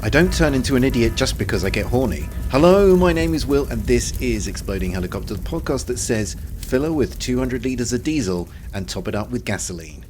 I don't turn into an idiot just because I get horny. Hello, my name is Will, and this is Exploding Helicopter, the podcast that says fill her with 200 litres of diesel and top it up with gasoline.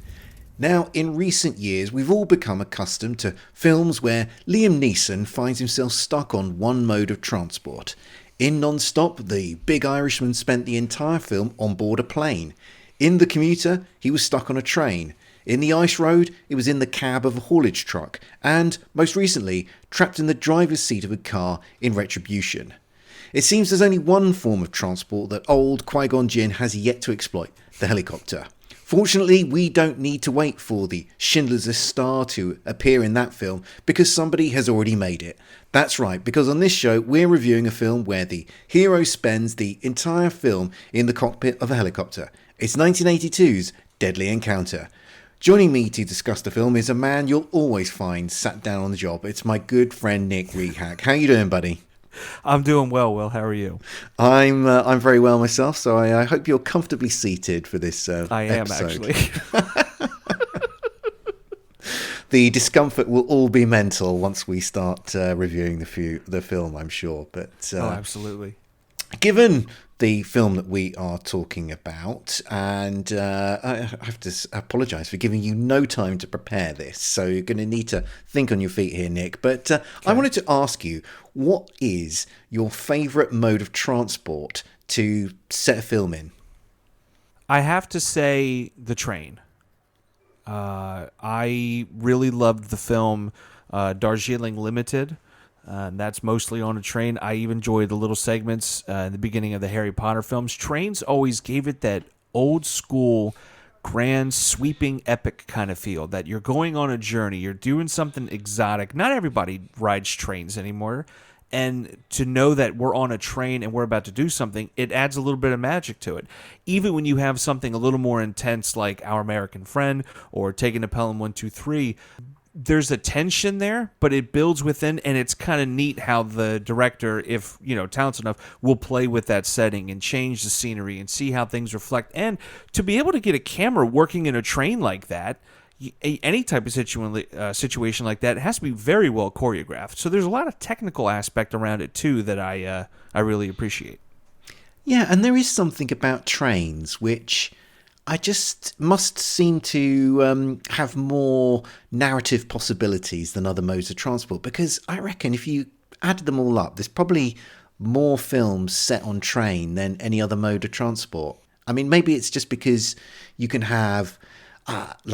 Now, in recent years, we've all become accustomed to films where Liam Neeson finds himself stuck on one mode of transport. In Non-Stop, the big Irishman spent the entire film on board a plane. In The Commuter, he was stuck on a train. In The Ice Road, it was in the cab of a haulage truck. And, most recently, trapped in the driver's seat of a car in Retribution. It seems there's only one form of transport that old Qui-Gon Jinn has yet to exploit, the helicopter. Fortunately, we don't need to wait for the Schindler's List star to appear in that film because somebody has already made it. That's right, because on this show we're reviewing a film where the hero spends the entire film in the cockpit of a helicopter. It's 1982's Deadly Encounter. Joining me to discuss the film is a man you'll always find sat down on the job. It's my good friend Nick Rehak. How you doing, buddy? I'm doing well, Will. How are you? I'm very well myself, so I hope you're comfortably seated for this I am, episode. actually. The discomfort will all be mental once we start reviewing the film, I'm sure. But absolutely. Given the film that we are talking about, and I have to apologise for giving you no time to prepare this, so you're going to need to think on your feet here, Nick. But okay. I wanted to ask you, what is your favourite mode of transport to set a film in? I have to say the train. I really loved the film Darjeeling Limited. And that's mostly on a train. I even enjoyed the little segments in the beginning of the Harry Potter films. Trains always gave it that old school, grand, sweeping, epic kind of feel that you're going on a journey. You're doing something exotic. Not everybody rides trains anymore. And to know that we're on a train and we're about to do something, it adds a little bit of magic to it. Even when you have something a little more intense like Our American Friend or Taking a Pelham 123, there's a tension there, but it builds within, and it's kind of neat how the director, if talented enough, will play with that setting and change the scenery and see how things reflect. And to be able to get a camera working in a train like that, any type of situation like that, it has to be very well choreographed. So there's a lot of technical aspect around it too that I really appreciate. Yeah, and there is something about trains which I just must seem to have more narrative possibilities than other modes of transport, because I reckon if you added them all up, there's probably more films set on train than any other mode of transport. I mean, maybe it's just because you can have,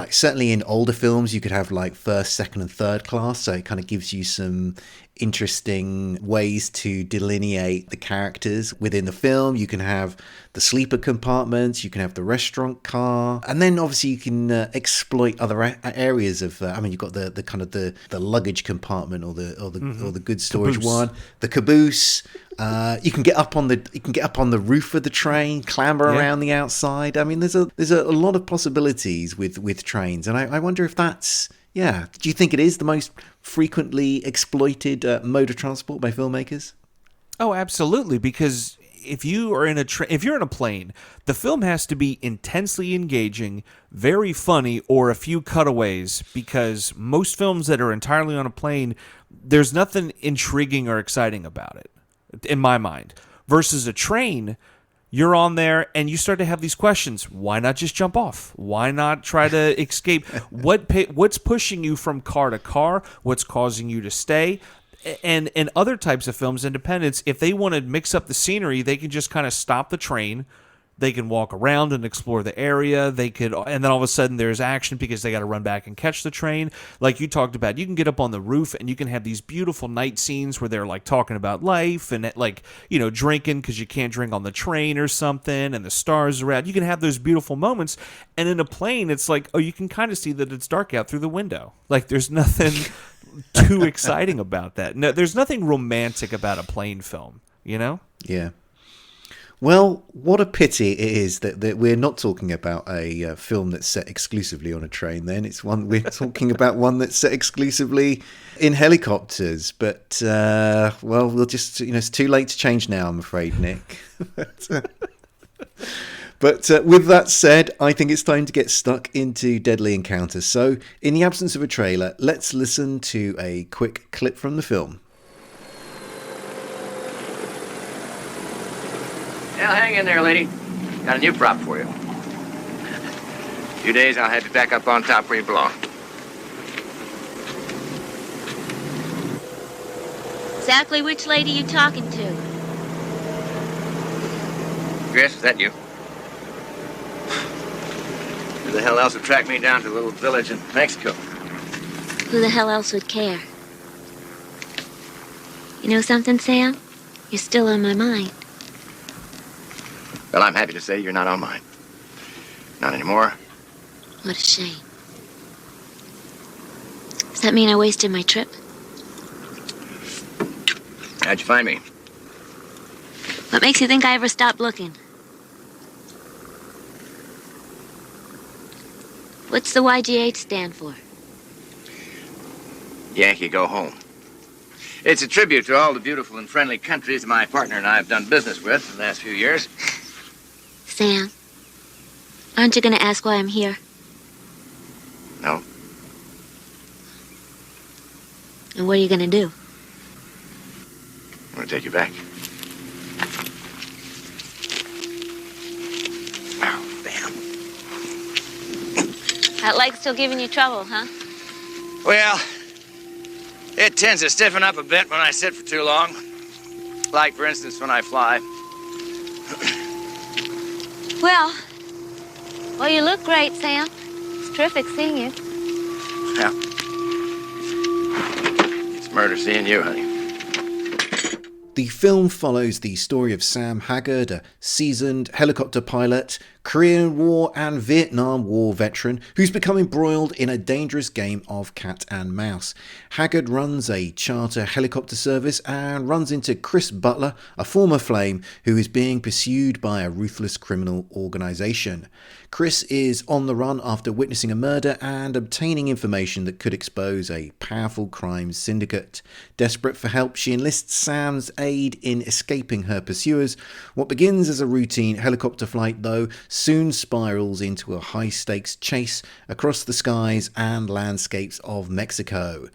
certainly in older films, you could have like first, second and third class. So it kind of gives you some interesting ways to delineate the characters within the film. You can have the sleeper compartments, you can have the restaurant car, and then obviously you can exploit other areas of. You've got the kind of the luggage compartment or the goods storage caboose. one, the caboose. You can get up on the roof of the train, clamber around the outside. I mean, there's a lot of possibilities with trains, and I wonder if that's. Yeah. Do you think it is the most frequently exploited mode of transport by filmmakers? Oh, absolutely. Because if you are if you're in a plane, the film has to be intensely engaging, very funny, or a few cutaways. Because most films that are entirely on a plane, there's nothing intriguing or exciting about it, in my mind. Versus a train, you're on there and you start to have these questions. Why not just jump off? Why not try to escape? What's pushing you from car to car? What's causing you to stay? And in other types of films, independents, if they want to mix up the scenery, they can just kind of stop the train. They can walk around and explore the area. And then all of a sudden there's action because they got to run back and catch the train. Like you talked about, you can get up on the roof and you can have these beautiful night scenes where they're like talking about life and drinking because you can't drink on the train or something, and the stars are out. You can have those beautiful moments. And in a plane, it's like, you can kind of see that it's dark out through the window. Like there's nothing too exciting about that. No, there's nothing romantic about a plane film, Yeah. Well, what a pity it is that we're not talking about a film that's set exclusively on a train then. We're talking about one that's set exclusively in helicopters. But, we'll just, it's too late to change now, I'm afraid, Nick. But with that said, I think it's time to get stuck into Deadly Encounter. So, in the absence of a trailer, let's listen to a quick clip from the film. Yeah, hang in there, lady. Got a new prop for you. A few days, I'll have you back up on top where you belong. Exactly which lady you talking to? Chris, is that you? Who the hell else would track me down to a little village in Mexico? Who the hell else would care? You know something, Sam? You're still on my mind. Well, I'm happy to say you're not on mine. Not anymore. What a shame. Does that mean I wasted my trip? How'd you find me? What makes you think I ever stopped looking? What's the YGH stand for? Yankee, go home. It's a tribute to all the beautiful and friendly countries my partner and I have done business with in the last few years. Sam, aren't you going to ask why I'm here? No. And what are you going to do? I'm going to take you back. Oh, damn. That leg's still giving you trouble, huh? Well, it tends to stiffen up a bit when I sit for too long. Like, for instance, when I fly. Well, you look great, Sam. It's terrific seeing you. Yeah. It's murder seeing you, honey. The film follows the story of Sam Haggard, a seasoned helicopter pilot, Korean War and Vietnam War veteran who's become embroiled in a dangerous game of cat and mouse. Haggard runs a charter helicopter service and runs into Chris Butler, a former flame who is being pursued by a ruthless criminal organisation. Chris is on the run after witnessing a murder and obtaining information that could expose a powerful crime syndicate. Desperate for help, she enlists Sam's aid in escaping her pursuers. What begins as a routine helicopter flight, though, soon spirals into a high-stakes chase across the skies and landscapes of Mexico.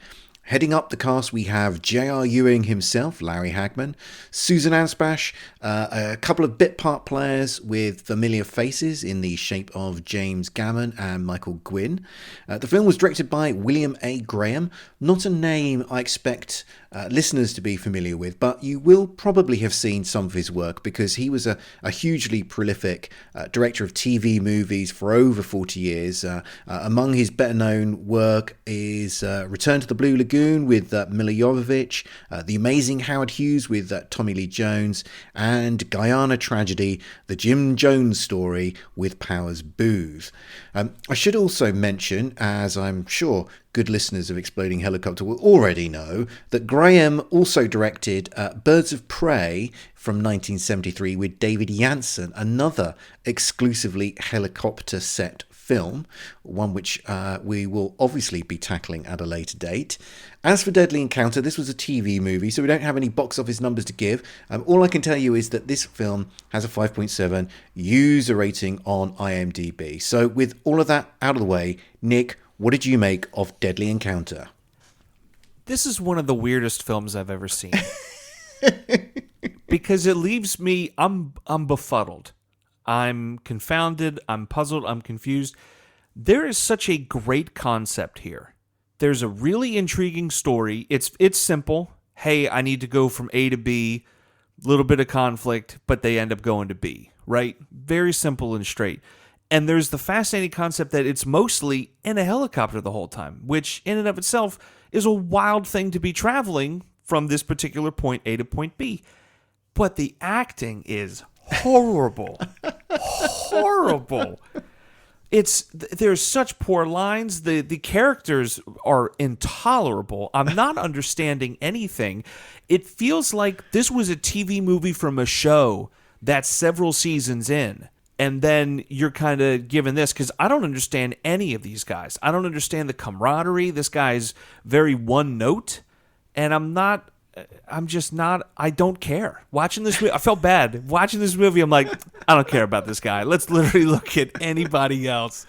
Heading up the cast, we have J.R. Ewing himself, Larry Hagman, Susan Anspach, a couple of bit part players with familiar faces in the shape of James Gammon and Michael Gwynn. The film was directed by William A. Graham, not a name I expect listeners to be familiar with, but you will probably have seen some of his work because he was a hugely prolific director of TV movies for over 40 years. Among his better known work is Return to the Blue Lagoon with Mila Jovovich, The Amazing Howard Hughes with Tommy Lee Jones, and Guyana Tragedy, The Jim Jones Story with Powers Booth. I should also mention, as I'm sure good listeners of Exploding Helicopter will already know, that Graham also directed Birds of Prey from 1973 with David Janssen, another exclusively helicopter set film, one which we will obviously be tackling at a later date. As for Deadly Encounter, this was a TV movie, so we don't have any box office numbers to give. All I can tell you is that this film has a 5.7 user rating on IMDb. So with all of that out of the way, Nick, what did you make of Deadly Encounter? This is one of the weirdest films I've ever seen. Because it leaves me, I'm befuddled. I'm confounded, I'm puzzled, I'm confused. There is such a great concept here. There's a really intriguing story. It's simple. Hey, I need to go from A to B, little bit of conflict, but they end up going to B, right? Very simple and straight. And there's the fascinating concept that it's mostly in a helicopter the whole time, which in and of itself is a wild thing to be traveling from this particular point A to point B. But the acting is horrible. Horrible. There's such poor lines. The characters are intolerable. I'm not understanding anything. It feels like this was a TV movie from a show that's several seasons in. And then you're kind of given this, because I don't understand any of these guys. I don't understand the camaraderie. This guy's very one note. And I'm not I'm just not. I don't care. Watching this movie, I felt bad. Watching this movie, I'm like, I don't care about this guy. Let's literally look at anybody else.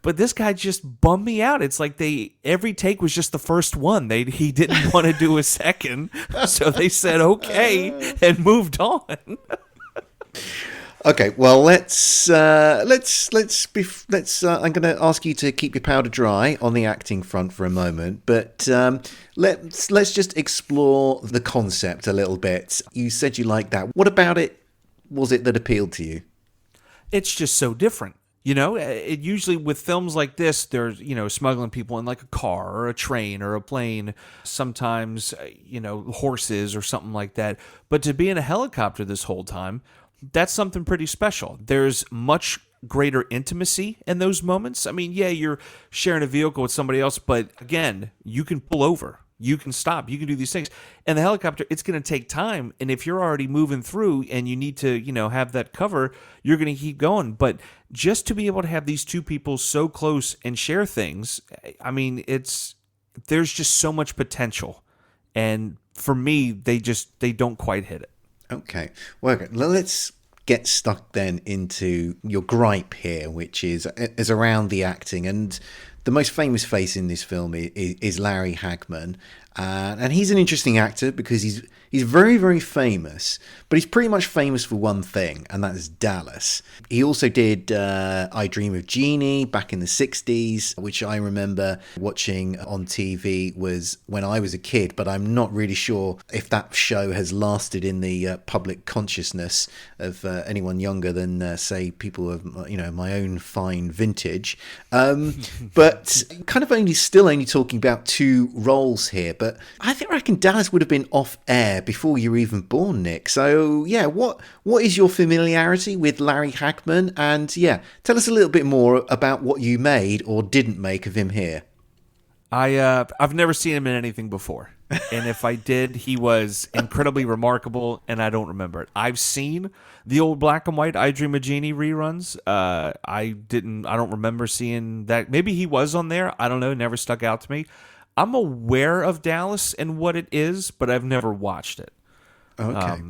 But this guy just bummed me out. It's like every take was just the first one. He didn't want to do a second, so they said okay and moved on. Okay, well I'm going to ask you to keep your powder dry on the acting front for a moment, but let's just explore the concept a little bit. You said you liked that. What about it was it that appealed to you? It's just so different. It usually with films like this, there's, smuggling people in like a car or a train or a plane, sometimes, horses or something like that. But to be in a helicopter this whole time, that's something pretty special. There's much greater intimacy in those moments. I mean, yeah, you're sharing a vehicle with somebody else, but again, you can pull over. You can stop. You can do these things. And the helicopter, it's going to take time. And if you're already moving through and you need to, have that cover, you're going to keep going. But just to be able to have these two people so close and share things, I mean, there's just so much potential. And for me, they don't quite hit it. Okay. Well, let's get stuck then into your gripe here, which is around the acting. And the most famous face in this film is Larry Hagman. And he's an interesting actor because he's very, very famous, but he's pretty much famous for one thing, and that is Dallas. He also did I Dream of Jeannie back in the 60s, which I remember watching on TV was when I was a kid, but I'm not really sure if that show has lasted in the public consciousness of anyone younger than, say, people of my own fine vintage. But kind of still only talking about two roles here. But I reckon Dallas would have been off air before you were even born, Nick. So yeah, what is your familiarity with Larry Hagman? And yeah, tell us a little bit more about what you made or didn't make of him here. I've never seen him in anything before. And if I did, he was incredibly remarkable, and I don't remember it. I've seen the old black and white I Dream of Jeannie reruns. I don't remember seeing that. Maybe he was on there. I don't know. Never stuck out to me. I'm aware of Dallas and what it is, but I've never watched it. Okay.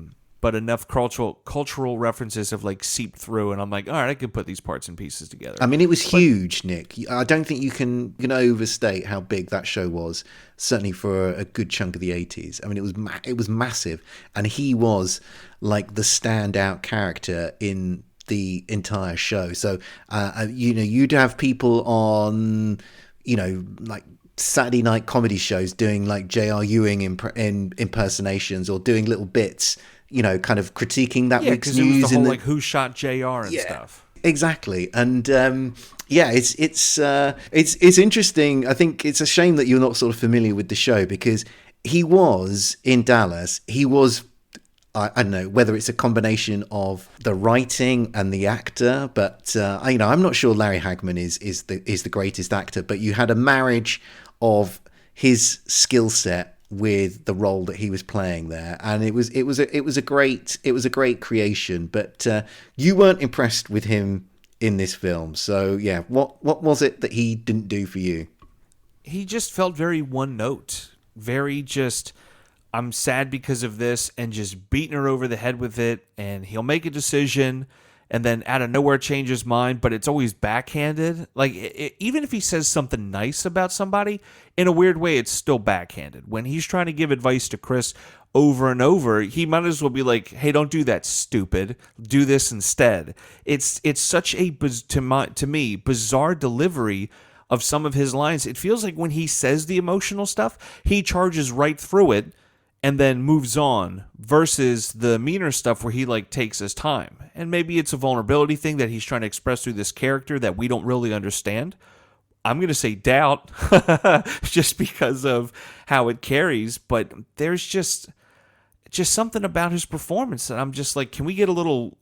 But enough cultural references have like seeped through, and I'm like, all right, I can put these parts and pieces together. I mean, it was huge, Nick. I don't think you can overstate how big that show was. Certainly for a good chunk of the 80s. I mean, it was massive, and he was like the standout character in the entire show. So, you'd have people on, like Saturday night comedy shows doing like J.R. Ewing impersonations or doing little bits. Kind of critiquing that week's news. It was the whole, like, who shot JR and stuff. Exactly. And it's interesting. I think it's a shame that you're not sort of familiar with the show because he was in Dallas. He was, I don't know whether it's a combination of the writing and the actor, but I'm not sure Larry Hagman is the greatest actor. But you had a marriage of his skill set with the role that he was playing there, and it was a great creation. But you weren't impressed with him in this film, so yeah, what was it that he didn't do for you? He just felt very one note, very just I'm sad because of this, and just beating her over the head with it. And he'll make a decision and then out of nowhere change his mind, but it's always backhanded. Like, even if he says something nice about somebody, in a weird way, it's still backhanded. When he's trying to give advice to Chris over and over, he might as well be like, hey, don't do that, stupid. Do this instead. It's such a, to me, bizarre delivery of some of his lines. It feels like when he says the emotional stuff, he charges right through it and then moves on, versus the meaner stuff where he like takes his time. And maybe it's a vulnerability thing that he's trying to express through this character that we don't really understand. I'm going to say doubt just because of how it carries, but there's just something about his performance that I'm just like, can we get a little,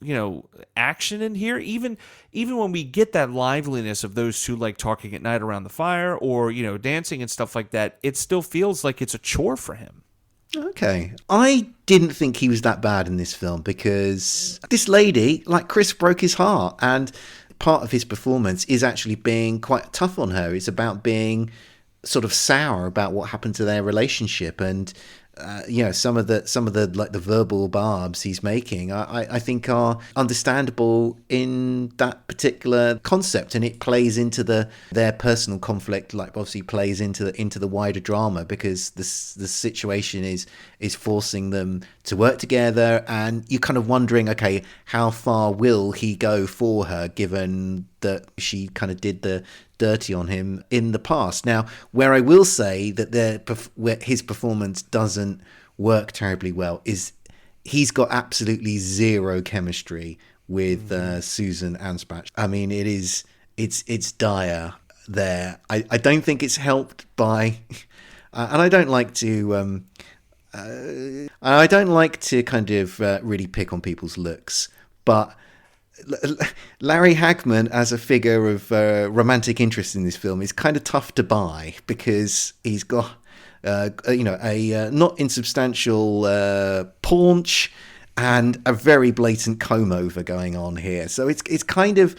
action in here? Even when we get that liveliness of those two like talking at night around the fire or, dancing and stuff like that, it still feels like it's a chore for him. Okay. I didn't think he was that bad in this film because this lady, like Chris, broke his heart, and part of his performance is actually being quite tough on her. It's about being sort of sour about what happened to their relationship, and some of the like the verbal barbs he's making, I think are understandable in that particular concept, and it plays into their personal conflict, like obviously plays into the wider drama, because the situation is forcing them to work together, and you're kind of wondering, okay, how far will he go for her, given that she kind of did the dirty on him in the past. Now, where I will say that where his performance doesn't work terribly well is he's got absolutely zero chemistry with Susan Anspach. I mean, it's dire there. I don't think it's helped by, and I don't like to kind of really pick on people's looks, but Larry Hagman as a figure of romantic interest in this film is kind of tough to buy, because he's got a not insubstantial paunch and a very blatant comb over going on here. So it's kind of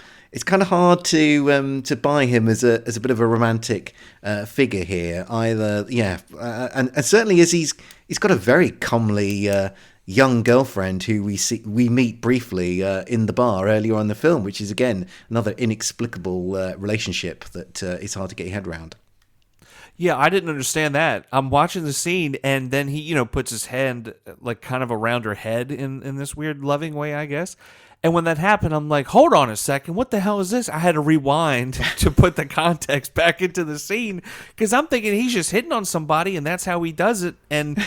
hard to buy him as a bit of a romantic figure here either. And certainly as he's got a very comely young girlfriend who we meet briefly in the bar earlier on in the film, which is again another inexplicable relationship that is hard to get your head around. Yeah, I didn't understand that. I'm watching the scene, and then he, puts his hand like kind of around her head in this weird loving way, I guess. And when that happened, I'm like, hold on a second, what the hell is this? I had to rewind to put the context back into the scene, because I'm thinking he's just hitting on somebody, and that's how he does it. And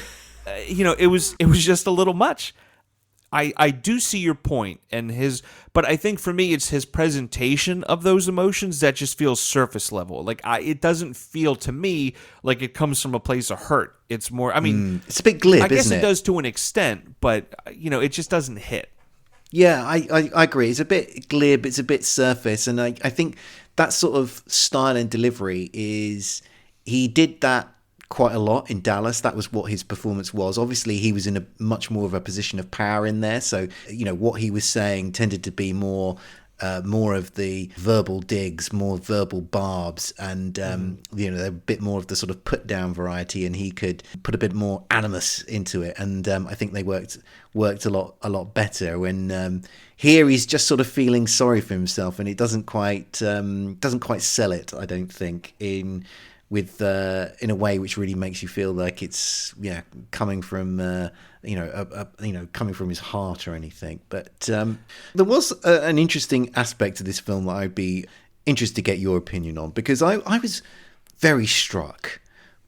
it was just a little much. I do see your point, but I think for me it's his presentation of those emotions that just feels surface level. Like it doesn't feel to me like it comes from a place of hurt. It's more, I mean, it's a bit glib, I guess isn't it does to an extent, but it just doesn't hit. Yeah, I agree. It's a bit glib. It's a bit surface, and I think that sort of style and delivery he did that quite a lot in Dallas. That was what his performance was. Obviously, he was in a much more of a position of power in there. So, what he was saying tended to be more of the verbal digs, more verbal barbs, and they're a bit more of the sort of put down variety. And he could put a bit more animus into it. And I think they worked a lot better. When here he's just sort of feeling sorry for himself, and it doesn't quite sell it, I don't think, in a way which really makes you feel like it's coming from coming from his heart or anything. But there was an interesting aspect to this film that I'd be interested to get your opinion on, because I was very struck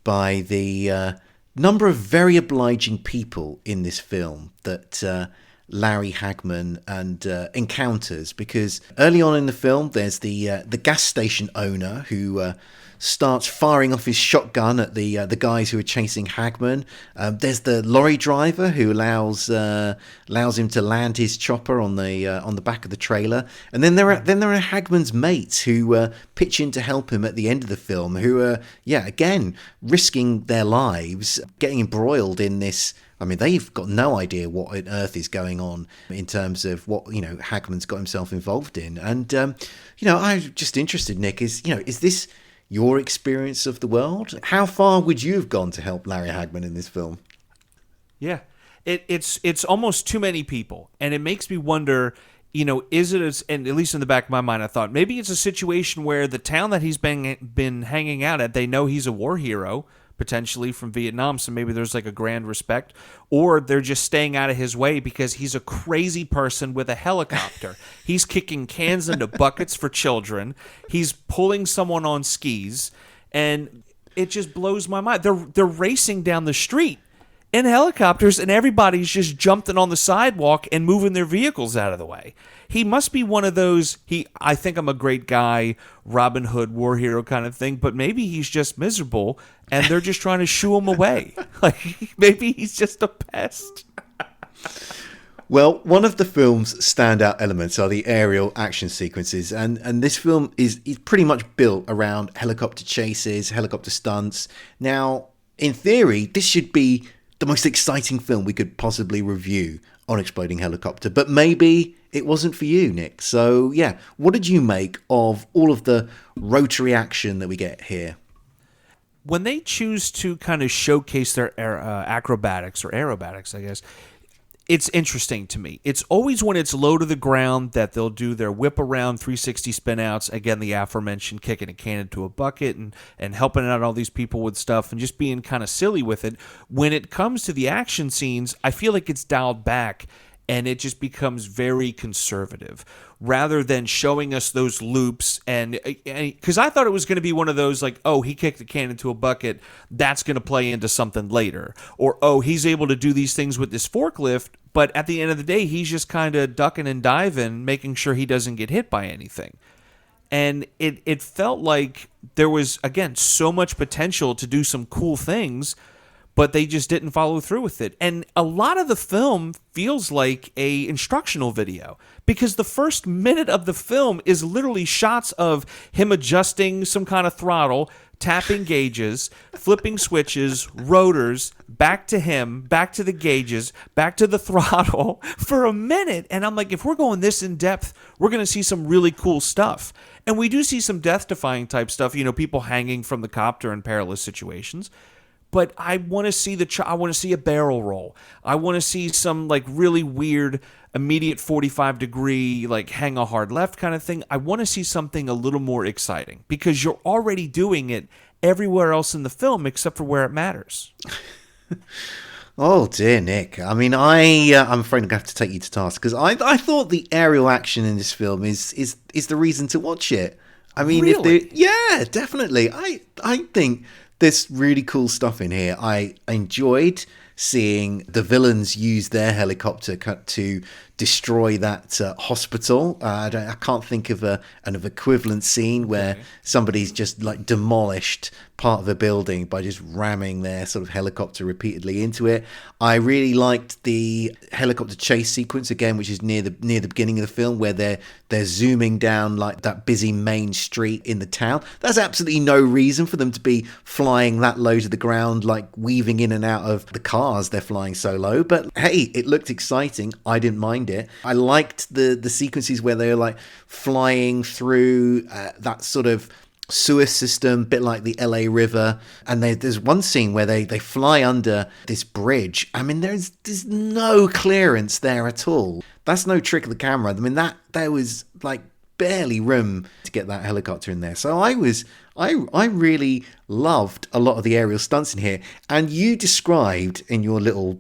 by the number of very obliging people in this film that Larry Hagman and encounters. Because early on in the film, there's the gas station owner who starts firing off his shotgun at the guys who are chasing Hagman. There's the lorry driver who allows him to land his chopper on the back of the trailer. And then there are Hagman's mates who pitch in to help him at the end of the film, who are again risking their lives, getting embroiled in this. I mean, they've got no idea what on earth is going on in terms of what Hagman's got himself involved in. And I'm just interested, Nick, is this your experience of the world? How far would you have gone to help Larry Hagman in this film? Yeah, it's almost too many people, and it makes me wonder, is it? And at least in the back of my mind, I thought maybe it's a situation where the town that he's been hanging out at, they know he's a war hero, potentially from Vietnam, so maybe there's like a grand respect, or they're just staying out of his way because he's a crazy person with a helicopter. He's kicking cans into buckets for children. He's pulling someone on skis, and it just blows my mind. They're racing down the street in helicopters, and everybody's just jumping on the sidewalk and moving their vehicles out of the way. He must be one of those, I think I'm a great guy, Robin Hood, war hero kind of thing, but maybe he's just miserable, and they're just trying to shoo him away. Like, maybe he's just a pest. Well, one of the film's standout elements are the aerial action sequences, and this film is pretty much built around helicopter chases, helicopter stunts. Now, in theory, this should be the most exciting film we could possibly review on Exploding Helicopter, but maybe it wasn't for you, Nick. So what did you make of all of the rotary action that we get here? when they choose to kind of showcase their acrobatics or aerobatics, I guess, it's interesting to me. It's always when it's low to the ground that they'll do their whip around 360 spin outs. Again, the aforementioned kicking a can into a bucket and helping out all these people with stuff and just being kind of silly with it. When it comes to the action scenes, I feel like it's dialed back and it just becomes very conservative rather than showing us those loops. And because I thought it was going to be one of those like, oh, he kicked the can into a bucket, that's going to play into something later. Or, oh, he's able to do these things with this forklift, but at the end of the day, he's just kind of ducking and diving, making sure he doesn't get hit by anything. And it felt like there was, again, so much potential to do some cool things, but they just didn't follow through with it. And a lot of the film feels like a instructional video because the first minute of the film is literally shots of him adjusting some kind of throttle, tapping gauges, flipping switches, rotors, back to him, back to the gauges, back to the throttle for a minute. And I'm like, if we're going this in depth, we're going to see some really cool stuff. And we do see some death-defying type stuff, people hanging from the copter in perilous situations. But I want to see I want to see a barrel roll. I want to see some like really weird immediate 45-degree like hang a hard left kind of thing. I want to see something a little more exciting because you're already doing it everywhere else in the film except for where it matters. Oh dear, Nick. I mean, I'm afraid I'm going to have to take you to task because I thought the aerial action in this film is the reason to watch it. I mean, really? Yeah, definitely. I think there's really cool stuff in here. I enjoyed seeing the villains use their helicopter to destroy that hospital. I can't think of an equivalent scene where somebody's just like demolished part of a building by just ramming their sort of helicopter repeatedly into it. I really liked the helicopter chase sequence again, which is near the beginning of the film, where they're zooming down like that busy main street in the town. There's absolutely no reason for them to be flying that low to the ground, like weaving in and out of the cars they're flying so low. But hey, it looked exciting. I didn't mind it. I liked the sequences where they're like flying through that sort of sewer system, bit like the LA River, and there's one scene where they fly under this bridge. I mean, there's no clearance there at all. That's no trick of the camera. I mean, there was like barely room to get that helicopter in there. So I really loved a lot of the aerial stunts in here. And you described in your little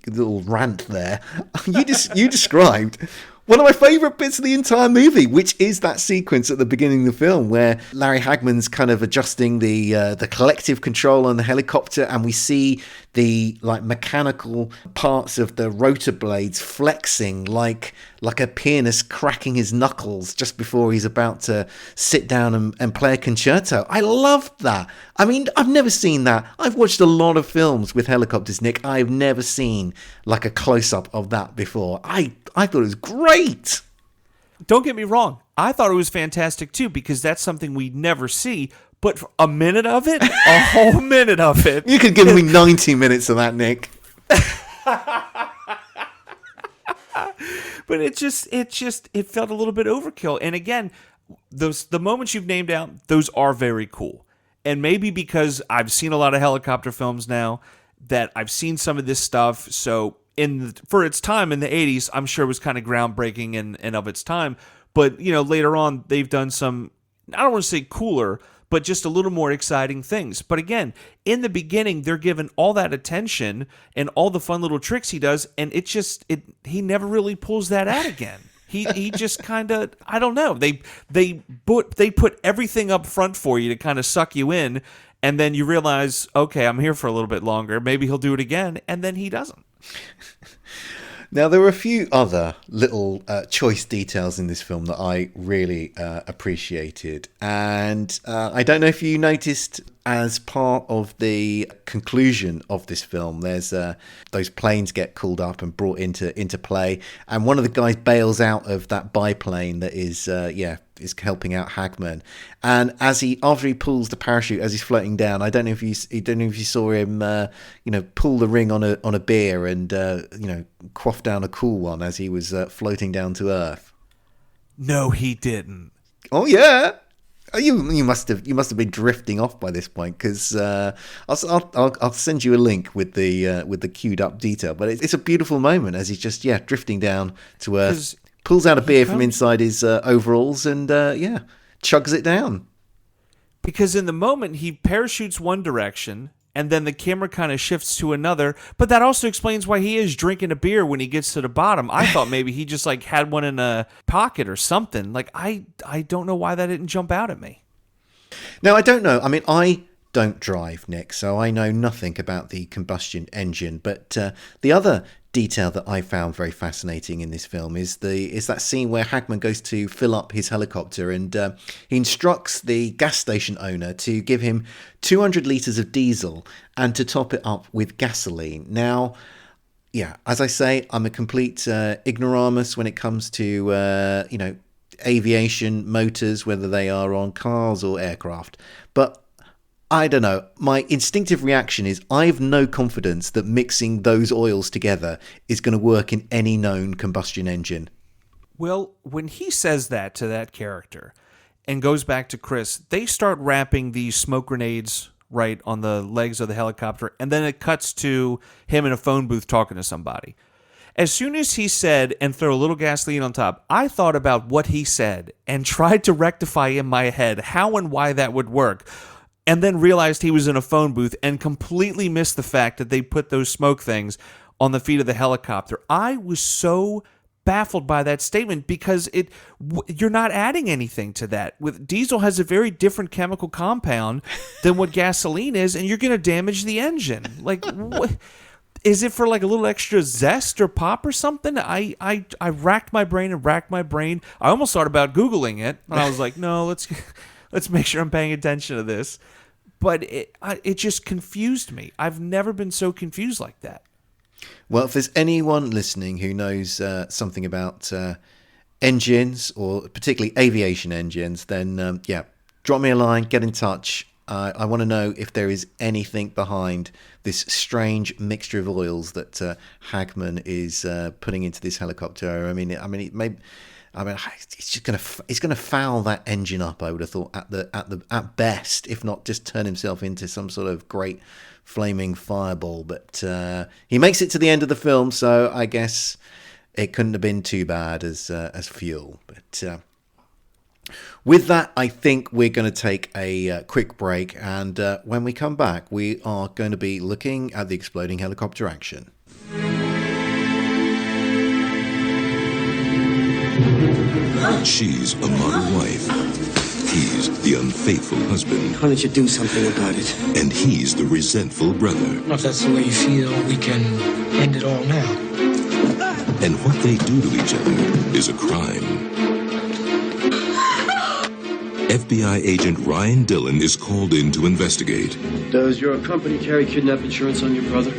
rant there, you described one of my favourite bits of the entire movie, which is that sequence at the beginning of the film where Larry Hagman's kind of adjusting the collective control on the helicopter, and we see the like mechanical parts of the rotor blades flexing like a pianist cracking his knuckles just before he's about to sit down and play a concerto. I loved that. I mean, I've never seen that. I've watched a lot of films with helicopters, Nick. I've never seen like a close-up of that before. I thought it was great. Don't get me wrong. I thought it was fantastic too because that's something we never see. But for a minute of it, a whole minute of it. You could give me 90 minutes of that, Nick. But it felt a little bit overkill. And again, the moments you've named out, those are very cool. And maybe because I've seen a lot of helicopter films now, that I've seen some of this stuff. So for its time in the 80s, I'm sure it was kind of groundbreaking and of its time. But later on, they've done some, I don't want to say cooler, but just a little more exciting things. But again, in the beginning, they're given all that attention and all the fun little tricks he does, and he never really pulls that out again. He just kind of, I don't know. They put everything up front for you to kind of suck you in, and then you realize, okay, I'm here for a little bit longer. Maybe he'll do it again, and then he doesn't. Now, there were a few other little choice details in this film that I really appreciated. And I don't know if you noticed, as part of the conclusion of this film, there's those planes get called up and brought into play. And one of the guys bails out of that biplane that is helping out Hagman. And after he pulls the parachute as he's floating down, I don't know if you saw him, pull the ring on a beer and quaff down a cool one as he was floating down to Earth. No, he didn't. Oh yeah, You must have been drifting off by this point, because I'll send you a link with the queued up detail. But it's a beautiful moment as he's just drifting down to earth, pulls out a beer from inside his overalls, and chugs it down. Because in the moment he parachutes one direction, and then the camera kind of shifts to another. But that also explains why he is drinking a beer when he gets to the bottom. I thought maybe he just like had one in a pocket or something. Like I don't know why that didn't jump out at me. No, I don't know. I mean, I don't drive, Nick, so I know nothing about the combustion engine. But the other detail that I found very fascinating in this film is that scene where Hagman goes to fill up his helicopter, and he instructs the gas station owner to give him 200 litres of diesel and to top it up with gasoline. Now, as I say, I'm a complete ignoramus when it comes to aviation motors, whether they are on cars or aircraft. But I don't know. My instinctive reaction is I have no confidence that mixing those oils together is going to work in any known combustion engine. Well, when he says that to that character and goes back to Chris, they start wrapping these smoke grenades right on the legs of the helicopter, and then it cuts to him in a phone booth talking to somebody. As soon as he said, and throw a little gasoline on top, I thought about what he said and tried to rectify in my head how and why that would work. And then realized he was in a phone booth and completely missed the fact that they put those smoke things on the feet of the helicopter. I was so baffled by that statement because you're not adding anything to that. Diesel has a very different chemical compound than what gasoline is, and you're going to damage the engine. Like, what? Is it for like a little extra zest or pop or something? I racked my brain. I almost thought about Googling it, and I was like, no, let's make sure I'm paying attention to this. But it just confused me. I've never been so confused like that. Well, if there's anyone listening who knows something about engines, or particularly aviation engines, then drop me a line, get in touch. I want to know if there is anything behind this strange mixture of oils that Hagman is putting into this helicopter. I mean, it's gonna foul that engine up. I would have thought at best, if not just turn himself into some sort of great flaming fireball. But he makes it to the end of the film, so I guess it couldn't have been too bad as fuel. But with that, I think we're going to take a quick break, and when we come back, we are going to be looking at the exploding helicopter action. She's a model wife. He's the unfaithful husband. Why don't you do something about it? And he's the resentful brother. If that's the way you feel, we can end it all now. And what they do to each other is a crime. FBI agent Ryan Dillon is called in to investigate. Does your company carry kidnap insurance on your brother?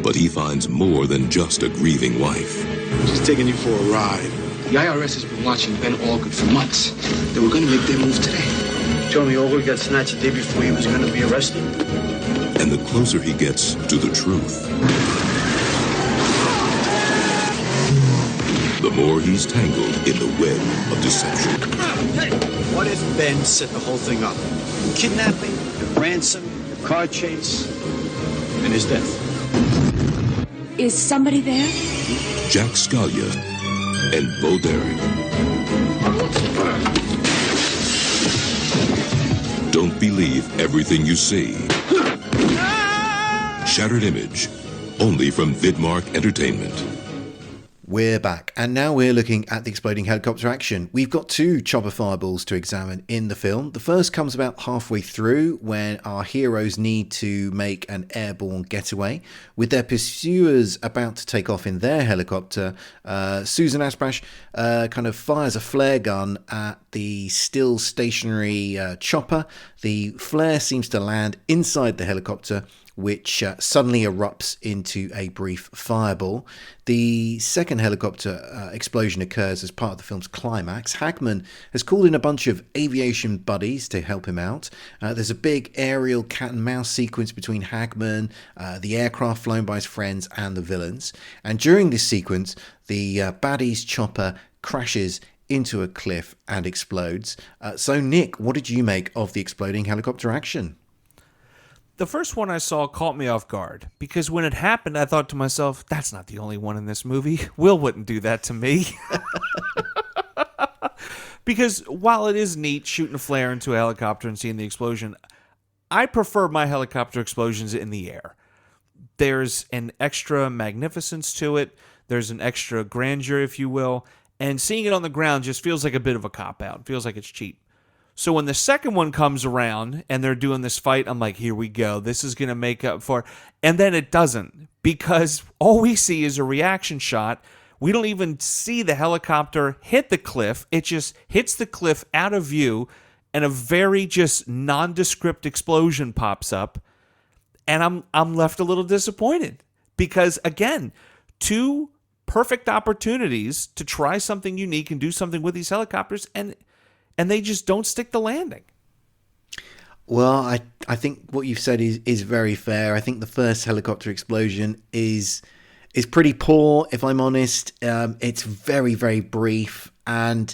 But he finds more than just a grieving wife. Just taking you for a ride. The IRS has been watching Ben Allgood for months. They were going to make their move today. Told me Allgood got snatched the day before he was going to be arrested. And the closer he gets to the truth, the more he's tangled in the web of deception. Hey, what if Ben set the whole thing up? Kidnapping, the ransom, the car chase, and his death. Is somebody there? Jack Scalia and Bo Derek. Don't believe everything you see. Shattered Image, only from Vidmark Entertainment. We're back, and now we're looking at the exploding helicopter action. We've got two chopper fireballs to examine in the film. The first comes about halfway through, when our heroes need to make an airborne getaway. With their pursuers about to take off in their helicopter, Susan Anspach kind of fires a flare gun at the still stationary chopper. The flare seems to land inside the helicopter, which suddenly erupts into a brief fireball. The second helicopter explosion occurs as part of the film's climax. Hagman has called in a bunch of aviation buddies to help him out. There's a big aerial cat and mouse sequence between Hagman, the aircraft flown by his friends, and the villains. And during this sequence, the baddie's chopper crashes into a cliff and explodes. So, Nick, what did you make of the exploding helicopter action? The first one I saw caught me off guard because when it happened, I thought to myself, that's not the only one in this movie. Will wouldn't do that to me. Because while it is neat shooting a flare into a helicopter and seeing the explosion, I prefer my helicopter explosions in the air. There's an extra magnificence to it. There's an extra grandeur, if you will. And seeing it on the ground just feels like a bit of a cop-out. It feels like it's cheap. So when the second one comes around and they're doing this fight, I'm like, here we go. This is going to make up for it. And then it doesn't, because all we see is a reaction shot. We don't even see the helicopter hit the cliff. It just hits the cliff out of view, and a very just nondescript explosion pops up. And I'm left a little disappointed because, again, two perfect opportunities to try something unique and do something with these helicopters, and they just don't stick the landing. Well, I think what you've said is very fair. I think the first helicopter explosion is pretty poor, if I'm honest. It's very, very brief, and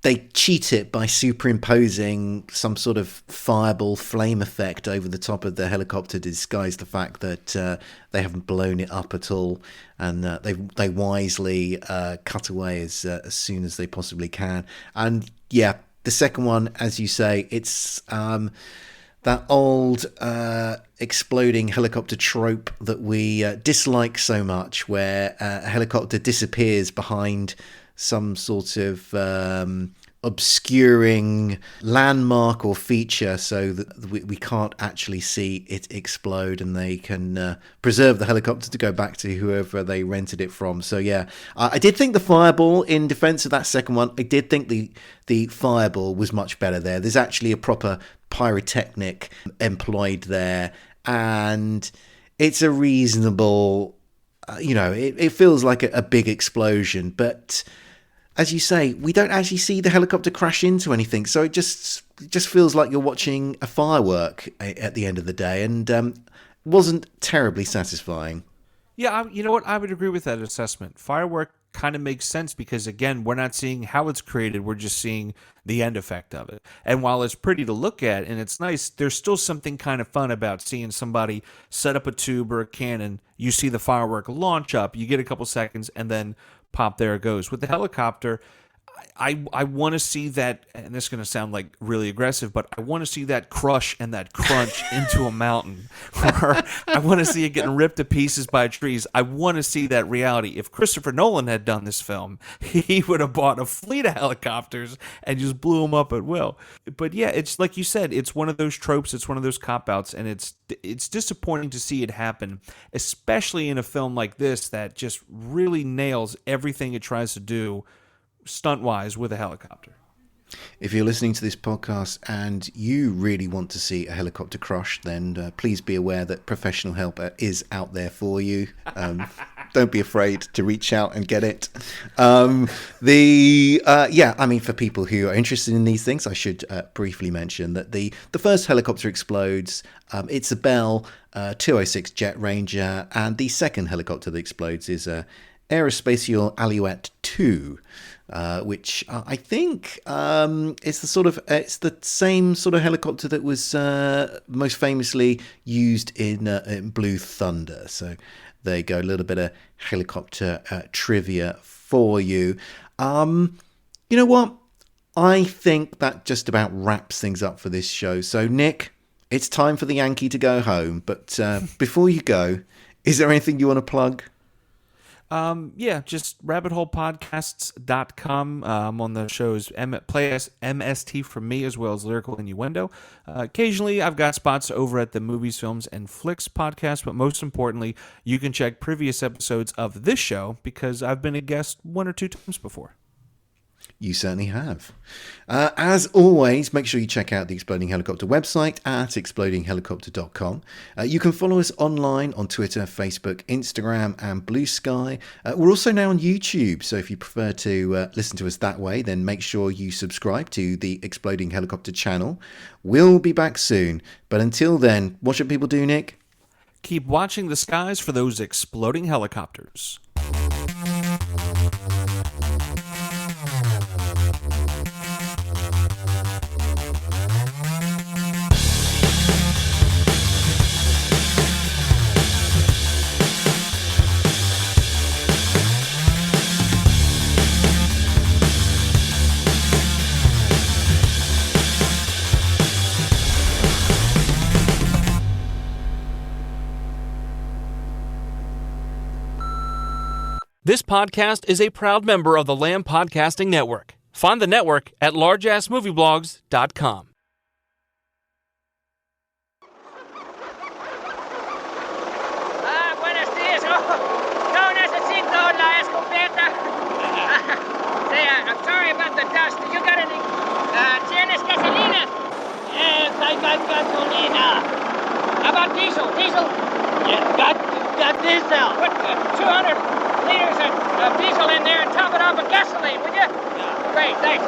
they cheat it by superimposing some sort of fireball flame effect over the top of the helicopter to disguise the fact that they haven't blown it up at all, and they wisely cut away as soon as they possibly can. And yeah, the second one, as you say, it's that old exploding helicopter trope that we dislike so much, where a helicopter disappears behind some sort of obscuring landmark or feature so that we can't actually see it explode, and they can preserve the helicopter to go back to whoever they rented it from. So yeah, I did think the fireball, in defense of that second one, I did think the fireball was much better there. There's actually a proper pyrotechnic employed there, and it's a reasonable, it feels like a big explosion, but as you say, we don't actually see the helicopter crash into anything, so it just feels like you're watching a firework at the end of the day, and wasn't terribly satisfying. Yeah, you know what? I would agree with that assessment. Firework kind of makes sense because, again, we're not seeing how it's created. We're just seeing the end effect of it. And while it's pretty to look at and it's nice, there's still something kind of fun about seeing somebody set up a tube or a cannon. You see the firework launch up, you get a couple seconds, and then pop, there it goes. With the helicopter, I want to see that, and this is going to sound like really aggressive, but I want to see that crush and that crunch into a mountain. Or I want to see it getting ripped to pieces by trees. I want to see that reality. If Christopher Nolan had done this film, he would have bought a fleet of helicopters and just blew them up at will. But yeah, it's like you said, it's one of those tropes, it's one of those cop-outs, and it's disappointing to see it happen, especially in a film like this that just really nails everything it tries to do stunt-wise with a helicopter. If you're listening to this podcast and you really want to see a helicopter crush, then please be aware that professional help is out there for you. Don't be afraid to reach out and get it. For people who are interested in these things, I should briefly mention that the first helicopter explodes. It's a Bell 206 Jet Ranger, and the second helicopter that explodes is a Aerospatiale Alouette 2. Which I think it's the same sort of helicopter that was most famously used in Blue Thunder. So there you go, a little bit of helicopter trivia for you. You know what? I think that just about wraps things up for this show. So Nick, it's time for the Yankee to go home. But before you go, is there anything you want to plug? Just rabbitholepodcasts.com. I'm on the shows Play MST from me, as well as Lyrical Innuendo. Occasionally, I've got spots over at the Movies, Films, and Flicks podcast, but most importantly, you can check previous episodes of this show because I've been a guest 1 or 2 times before. You certainly have. As always, make sure you check out the Exploding Helicopter website at explodinghelicopter.com. You can follow us online on Twitter, Facebook, Instagram, and Blue Sky. We're also now on YouTube, so if you prefer to listen to us that way, then make sure you subscribe to the Exploding Helicopter channel. We'll be back soon, but until then, what should people do, Nick? Keep watching the skies for those exploding helicopters. This podcast is a proud member of the Lamb Podcasting Network. Find the network at largeassmovieblogs.com. Buenos dias. No necesito la escopeta. Say, I'm sorry about the dust. You got any? ¿Tienes gasolina? Yes, I got gasolina. How about diesel? Diesel? Yeah, got diesel. Put 200 liters of diesel in there and top it off with gasoline, would you? Yeah. Great, thanks.